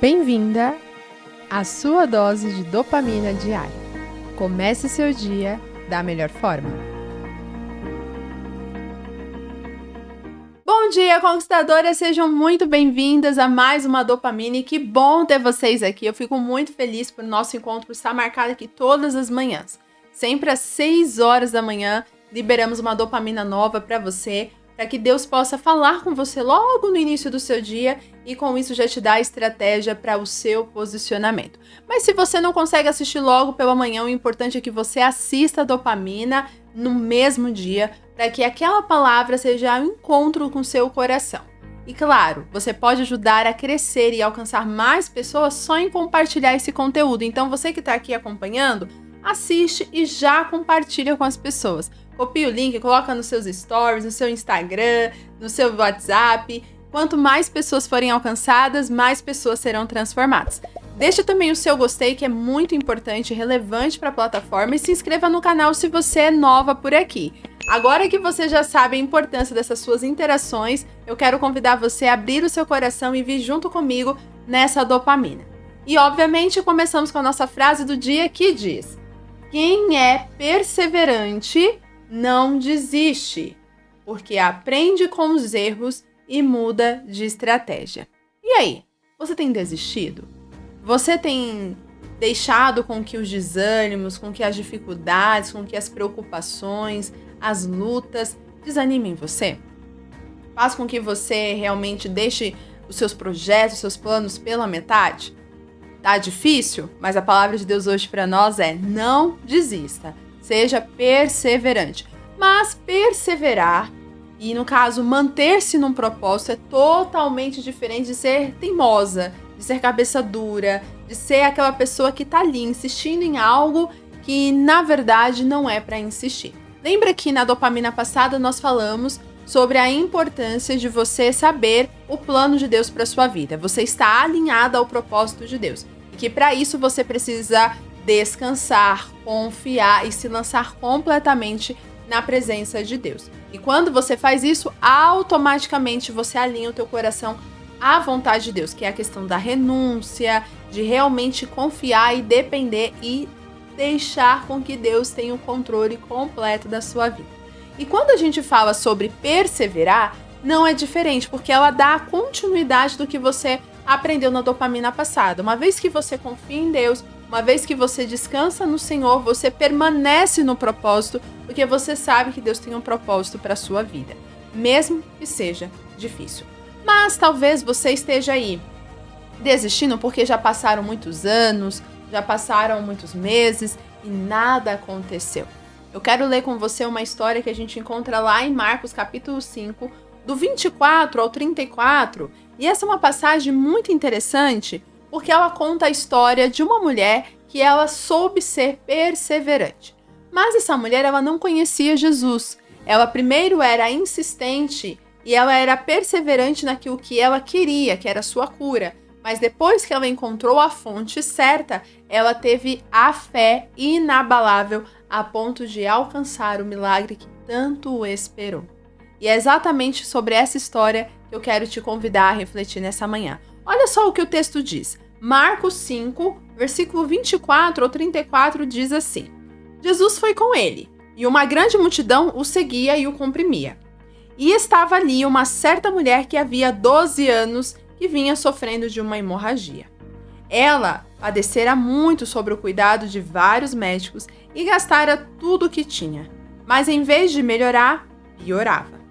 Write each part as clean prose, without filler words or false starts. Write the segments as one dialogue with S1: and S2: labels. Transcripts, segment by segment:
S1: Bem-vinda à sua dose de dopamina diária. Comece seu dia da melhor forma. Bom dia, conquistadoras! Sejam muito bem-vindas a mais uma Dopamina e que bom ter vocês aqui. Eu fico muito feliz por nosso encontro estar marcado aqui todas as manhãs. Sempre às 6 horas da manhã, liberamos uma dopamina nova para você, para que Deus possa falar com você logo no início do seu dia e com isso já te dá a estratégia para o seu posicionamento. Mas se você não consegue assistir logo pela manhã, o importante é que você assista a dopamina no mesmo dia, para que aquela palavra seja um encontro com o seu coração. E claro, você pode ajudar a crescer e alcançar mais pessoas só em compartilhar esse conteúdo. Então você que está aqui acompanhando, assiste e já compartilha com as pessoas. Copia o link, coloca nos seus stories, no seu Instagram, no seu WhatsApp. Quanto mais pessoas forem alcançadas, mais pessoas serão transformadas. Deixa também o seu gostei, que é muito importante e relevante para a plataforma, e se inscreva no canal se você é nova por aqui. Agora que você já sabe a importância dessas suas interações, eu quero convidar você a abrir o seu coração e vir junto comigo nessa dopamina. E obviamente começamos com a nossa frase do dia que diz: quem é perseverante não desiste, porque aprende com os erros e muda de estratégia. E aí, você tem desistido? Você tem deixado com que os desânimos, com que as dificuldades, com que as preocupações, as lutas desanimem você? Faz com que você realmente deixe os seus projetos, os seus planos pela metade? Tá difícil? Mas a palavra de Deus hoje para nós é: não desista, seja perseverante. Mas perseverar, e no caso manter-se num propósito, é totalmente diferente de ser teimosa, de ser cabeça dura, de ser aquela pessoa que tá ali insistindo em algo que na verdade não é para insistir. Lembra que na dopamina passada nós falamos sobre a importância de você saber o plano de Deus para sua vida. Você está alinhada ao propósito de Deus. E que para isso você precisa descansar, confiar e se lançar completamente na presença de Deus. E quando você faz isso, automaticamente você alinha o teu coração à vontade de Deus, que é a questão da renúncia, de realmente confiar e depender e deixar com que Deus tenha o controle completo da sua vida. E quando a gente fala sobre perseverar, não é diferente, porque ela dá a continuidade do que você aprendeu na dopamina passada. Uma vez que você confia em Deus, uma vez que você descansa no Senhor, você permanece no propósito, porque você sabe que Deus tem um propósito para a sua vida, mesmo que seja difícil. Mas talvez você esteja aí desistindo porque já passaram muitos anos, já passaram muitos meses e nada aconteceu. Eu quero ler com você uma história que a gente encontra lá em Marcos capítulo 5, do 24 ao 34, e essa é uma passagem muito interessante, porque ela conta a história de uma mulher que ela soube ser perseverante. Mas essa mulher, ela não conhecia Jesus. Ela primeiro era insistente e ela era perseverante naquilo que ela queria, que era a sua cura. Mas depois que ela encontrou a fonte certa, ela teve a fé inabalável a ponto de alcançar o milagre que tanto esperou. E é exatamente sobre essa história que eu quero te convidar a refletir nessa manhã. Olha só o que o texto diz. Marcos 5, versículo 24 ou 34 diz assim: Jesus foi com ele, e uma grande multidão o seguia e o comprimia. E estava ali uma certa mulher que havia 12 anos que vinha sofrendo de uma hemorragia. Ela padecera muito sob o cuidado de vários médicos e gastara tudo o que tinha, mas em vez de melhorar, piorava.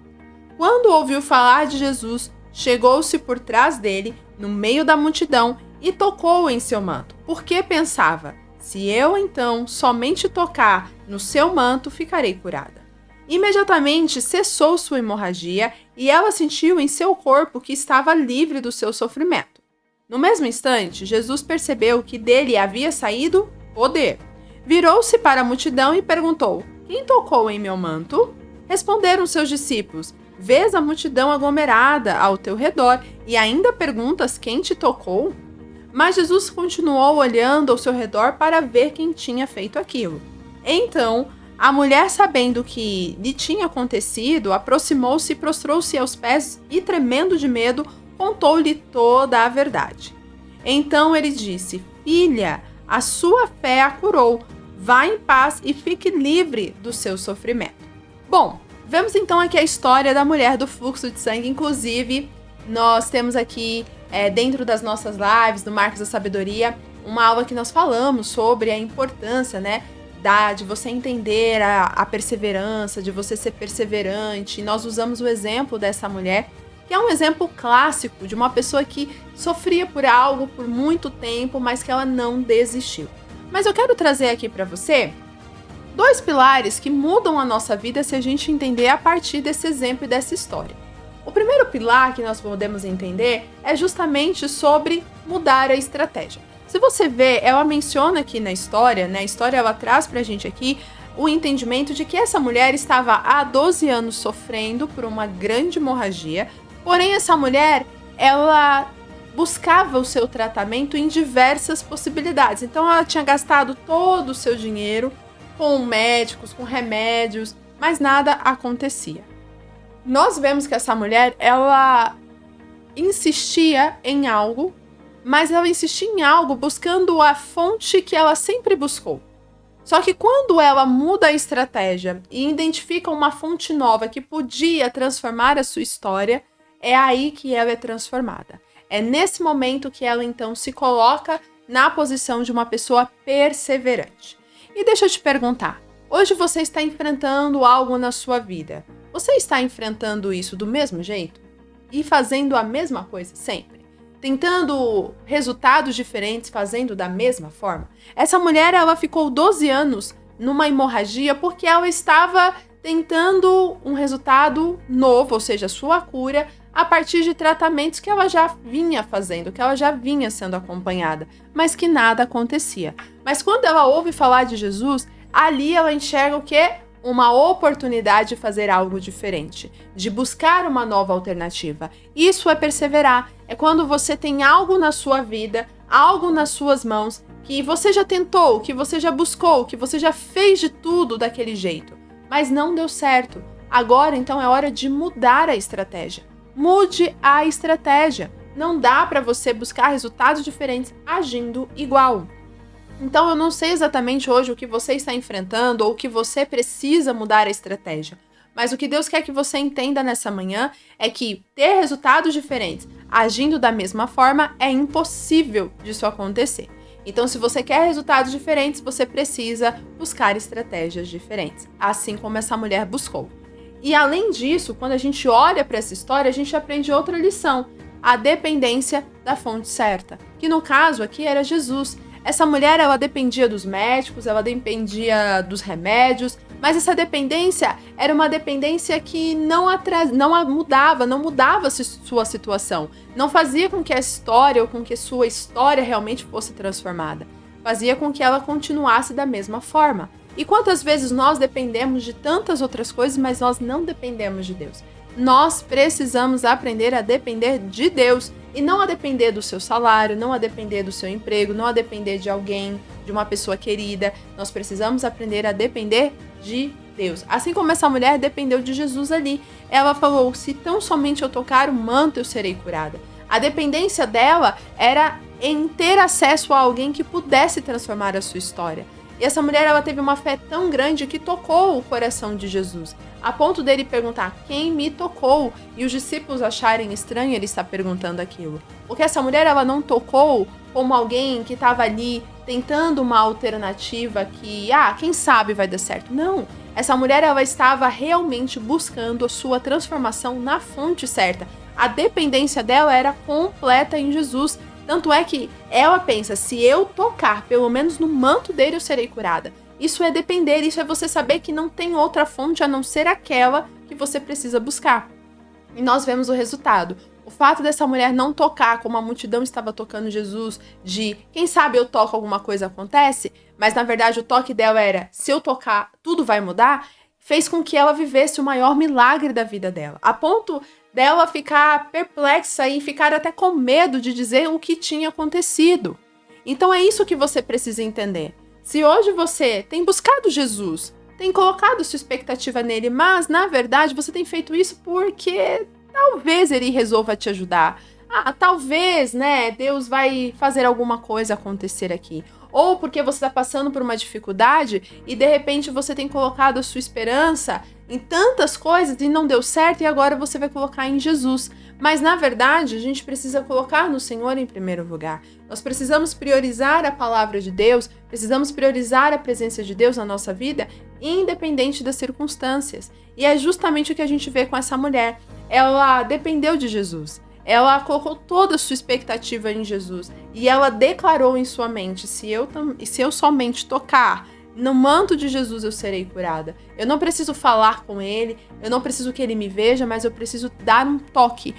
S1: Quando ouviu falar de Jesus, chegou-se por trás dele, no meio da multidão, e tocou em seu manto, porque pensava: se eu então somente tocar no seu manto, ficarei curada. Imediatamente cessou sua hemorragia e ela sentiu em seu corpo que estava livre do seu sofrimento. No mesmo instante, Jesus percebeu que dele havia saído poder. Virou-se para a multidão e perguntou: quem tocou em meu manto? Responderam seus discípulos: vês a multidão aglomerada ao teu redor e ainda perguntas quem te tocou? Mas Jesus continuou olhando ao seu redor para ver quem tinha feito aquilo. Então, a mulher, sabendo o que lhe tinha acontecido, aproximou-se e prostrou-se aos pés e, tremendo de medo, contou-lhe toda a verdade. Então ele disse: filha, a sua fé a curou. Vá em paz e fique livre do seu sofrimento. Bom, vemos então aqui a história da mulher do fluxo de sangue. Inclusive, nós temos aqui, dentro das nossas lives, do Marcos da Sabedoria, uma aula que nós falamos sobre a importância, né, de você entender a perseverança, de você ser perseverante. E nós usamos o exemplo dessa mulher, que é um exemplo clássico de uma pessoa que sofria por algo por muito tempo, mas que ela não desistiu. Mas eu quero trazer aqui para você 2 pilares que mudam a nossa vida se a gente entender a partir desse exemplo e dessa história. O primeiro pilar que nós podemos entender é justamente sobre mudar a estratégia. Se você vê, ela menciona aqui na história, né? A história ela traz pra gente aqui o entendimento de que essa mulher estava há 12 anos sofrendo por uma grande hemorragia, porém essa mulher, ela buscava o seu tratamento em diversas possibilidades. Então ela tinha gastado todo o seu dinheiro com médicos, com remédios, mas nada acontecia. Nós vemos que essa mulher, ela insistia em algo, mas ela insistia em algo buscando a fonte que ela sempre buscou. Só que quando ela muda a estratégia e identifica uma fonte nova que podia transformar a sua história, é aí que ela é transformada. É nesse momento que ela então se coloca na posição de uma pessoa perseverante. E deixa eu te perguntar, hoje você está enfrentando algo na sua vida. Você está enfrentando isso do mesmo jeito? E fazendo a mesma coisa sempre? Tentando resultados diferentes, fazendo da mesma forma? Essa mulher, ela ficou 12 anos numa hemorragia porque ela estava tentando um resultado novo, ou seja, sua cura, a partir de tratamentos que ela já vinha fazendo, que ela já vinha sendo acompanhada, mas que nada acontecia. Mas quando ela ouve falar de Jesus, ali ela enxerga o quê? Uma oportunidade de fazer algo diferente, de buscar uma nova alternativa. Isso é perseverar. É quando você tem algo na sua vida, algo nas suas mãos, que você já tentou, que você já buscou, que você já fez de tudo daquele jeito, mas não deu certo. Agora, então, é hora de mudar a estratégia. Mude a estratégia. Não dá para você buscar resultados diferentes agindo igual. Então, eu não sei exatamente hoje o que você está enfrentando ou o que você precisa mudar a estratégia. Mas o que Deus quer que você entenda nessa manhã é que ter resultados diferentes agindo da mesma forma é impossível disso acontecer. Então, se você quer resultados diferentes, você precisa buscar estratégias diferentes, assim como essa mulher buscou. E além disso, quando a gente olha para essa história, a gente aprende outra lição, a dependência da fonte certa, que no caso aqui era Jesus. Essa mulher, ela dependia dos médicos, ela dependia dos remédios, mas essa dependência era uma dependência que não mudava sua situação, não fazia com que a história ou com que sua história realmente fosse transformada, fazia com que ela continuasse da mesma forma. E quantas vezes nós dependemos de tantas outras coisas, mas nós não dependemos de Deus? Nós precisamos aprender a depender de Deus e não a depender do seu salário, não a depender do seu emprego, não a depender de alguém, de uma pessoa querida. Nós precisamos aprender a depender de Deus. Assim como essa mulher dependeu de Jesus ali. Ela falou, se tão somente eu tocar o manto, eu serei curada. A dependência dela era em ter acesso a alguém que pudesse transformar a sua história. E essa mulher, ela teve uma fé tão grande que tocou o coração de Jesus, a ponto dele perguntar, quem me tocou? E os discípulos acharem estranho ele estar perguntando aquilo. Porque essa mulher, ela não tocou como alguém que estava ali tentando uma alternativa que, quem sabe vai dar certo. Não, essa mulher, ela estava realmente buscando a sua transformação na fonte certa. A dependência dela era completa em Jesus. Tanto é que ela pensa, se eu tocar pelo menos no manto dele, eu serei curada. Isso é depender, isso é você saber que não tem outra fonte a não ser aquela que você precisa buscar. E nós vemos o resultado. O fato dessa mulher não tocar como a multidão estava tocando Jesus, de quem sabe eu toco, alguma coisa acontece, mas na verdade o toque dela era, se eu tocar, tudo vai mudar, fez com que ela vivesse o maior milagre da vida dela. A ponto dela ficar perplexa e ficar até com medo de dizer o que tinha acontecido. Então é isso que você precisa entender. Se hoje você tem buscado Jesus, tem colocado sua expectativa nele, mas na verdade você tem feito isso porque talvez ele resolva te ajudar. talvez, né, Deus vai fazer alguma coisa acontecer aqui. Ou porque você está passando por uma dificuldade e de repente você tem colocado a sua esperança em tantas coisas e não deu certo e agora você vai colocar em Jesus. Mas na verdade, a gente precisa colocar no Senhor em primeiro lugar. Nós precisamos priorizar a palavra de Deus, precisamos priorizar a presença de Deus na nossa vida, independente das circunstâncias. E é justamente o que a gente vê com essa mulher. Ela dependeu de Jesus. Ela colocou toda a sua expectativa em Jesus e ela declarou em sua mente: se eu somente tocar no manto de Jesus, eu serei curada. Eu não preciso falar com ele, eu não preciso que ele me veja, mas eu preciso dar um toque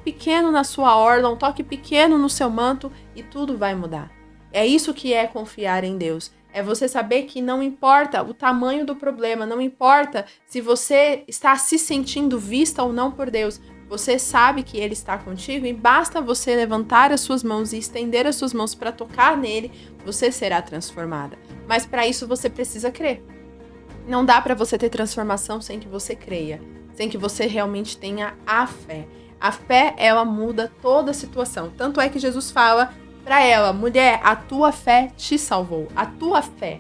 S1: pequeno na sua orla, um toque pequeno no seu manto e tudo vai mudar. É isso que é confiar em Deus. É você saber que não importa o tamanho do problema, não importa se você está se sentindo vista ou não por Deus. Você sabe que Ele está contigo e basta você levantar as suas mãos e estender as suas mãos para tocar nele, você será transformada. Mas para isso você precisa crer. Não dá para você ter transformação sem que você creia, sem que você realmente tenha a fé. A fé, ela muda toda a situação. Tanto é que Jesus fala para ela: mulher, a tua fé te salvou. A tua fé.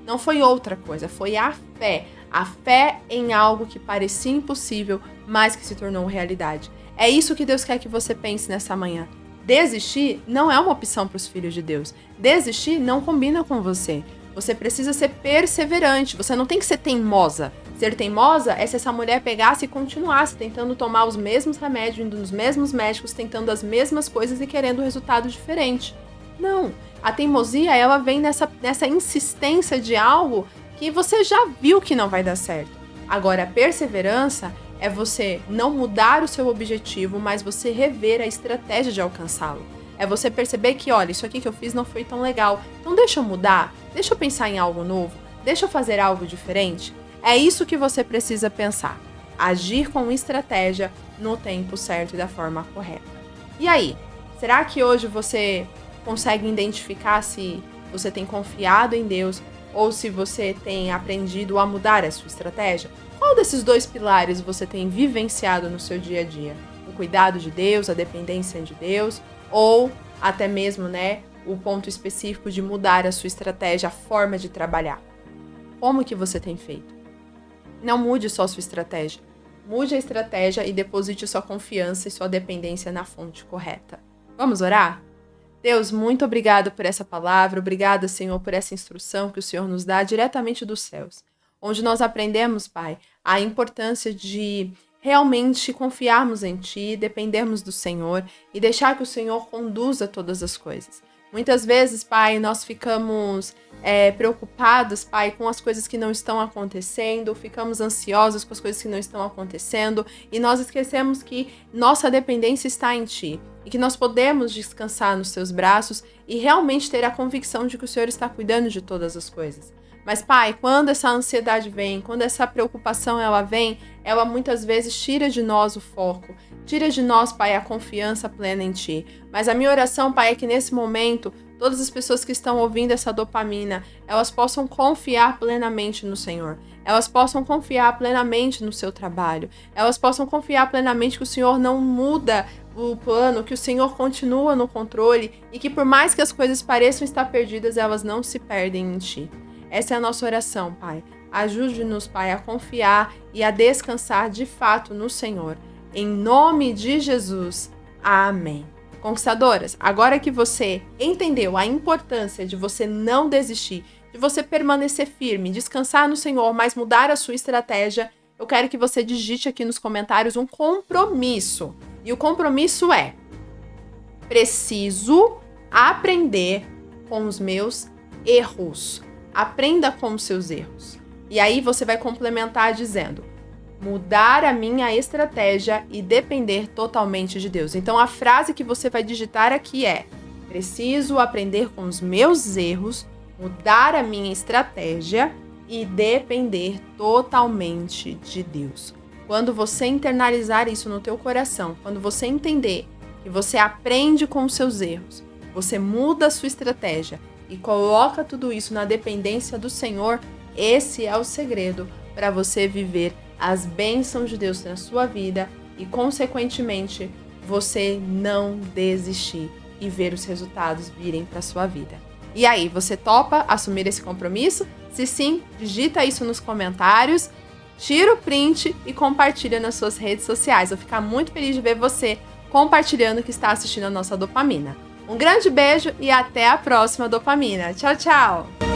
S1: Não foi outra coisa, foi a fé. A fé em algo que parecia impossível, mas que se tornou realidade. É isso que Deus quer que você pense nessa manhã. Desistir não é uma opção para os filhos de Deus. Desistir não combina com você. Você precisa ser perseverante. Você não tem que ser teimosa. Ser teimosa é se essa mulher pegasse e continuasse tentando tomar os mesmos remédios, indo nos mesmos médicos, tentando as mesmas coisas e querendo um resultado diferente. Não. A teimosia, ela vem nessa insistência de algo que você já viu que não vai dar certo. Agora, a perseverança é você não mudar o seu objetivo, mas você rever a estratégia de alcançá-lo. É você perceber que, olha, isso aqui que eu fiz não foi tão legal, então deixa eu mudar, deixa eu pensar em algo novo, deixa eu fazer algo diferente. É isso que você precisa pensar. Agir com estratégia no tempo certo e da forma correta. E aí, será que hoje você consegue identificar se você tem confiado em Deus ou se você tem aprendido a mudar a sua estratégia? Qual desses dois pilares você tem vivenciado no seu dia a dia? O cuidado de Deus, a dependência de Deus, ou até mesmo, né, o ponto específico de mudar a sua estratégia, a forma de trabalhar? Como que você tem feito? Não mude só a sua estratégia. Mude a estratégia e deposite sua confiança e sua dependência na fonte correta. Vamos orar? Deus, muito obrigado por essa palavra, obrigada, Senhor, por essa instrução que o Senhor nos dá diretamente dos céus, onde nós aprendemos, Pai, a importância de realmente confiarmos em Ti, dependermos do Senhor e deixar que o Senhor conduza todas as coisas. Muitas vezes, Pai, nós ficamos preocupados, Pai, com as coisas que não estão acontecendo, ficamos ansiosos com as coisas que não estão acontecendo e nós esquecemos que nossa dependência está em Ti e que nós podemos descansar nos Teus braços e realmente ter a convicção de que o Senhor está cuidando de todas as coisas. Mas, Pai, quando essa ansiedade vem, quando essa preocupação ela vem, ela muitas vezes tira de nós o foco, tira de nós, Pai, a confiança plena em Ti. Mas a minha oração, Pai, é que nesse momento, todas as pessoas que estão ouvindo essa dopamina, elas possam confiar plenamente no Senhor. Elas possam confiar plenamente no seu trabalho. Elas possam confiar plenamente que o Senhor não muda o plano, que o Senhor continua no controle e que por mais que as coisas pareçam estar perdidas, elas não se perdem em Ti. Essa é a nossa oração, Pai. Ajude-nos, Pai, a confiar e a descansar de fato no Senhor. Em nome de Jesus. Amém. Conquistadoras, agora que você entendeu a importância de você não desistir, de você permanecer firme, descansar no Senhor, mas mudar a sua estratégia, eu quero que você digite aqui nos comentários um compromisso. E o compromisso é: preciso aprender com os meus erros. Aprenda com os seus erros. E aí você vai complementar dizendo: mudar a minha estratégia e depender totalmente de Deus. Então a frase que você vai digitar aqui é: preciso aprender com os meus erros, mudar a minha estratégia e depender totalmente de Deus. Quando você internalizar isso no teu coração, quando você entender que você aprende com os seus erros, você muda a sua estratégia e coloca tudo isso na dependência do Senhor, esse é o segredo para você viver as bênçãos de Deus na sua vida e, consequentemente, você não desistir e ver os resultados virem para sua vida. E aí, você topa assumir esse compromisso? Se sim, digita isso nos comentários, tira o print e compartilha nas suas redes sociais. Eu vou ficar muito feliz de ver você compartilhando que está assistindo a nossa Dopamina. Um grande beijo e até a próxima Dopamina. Tchau, tchau!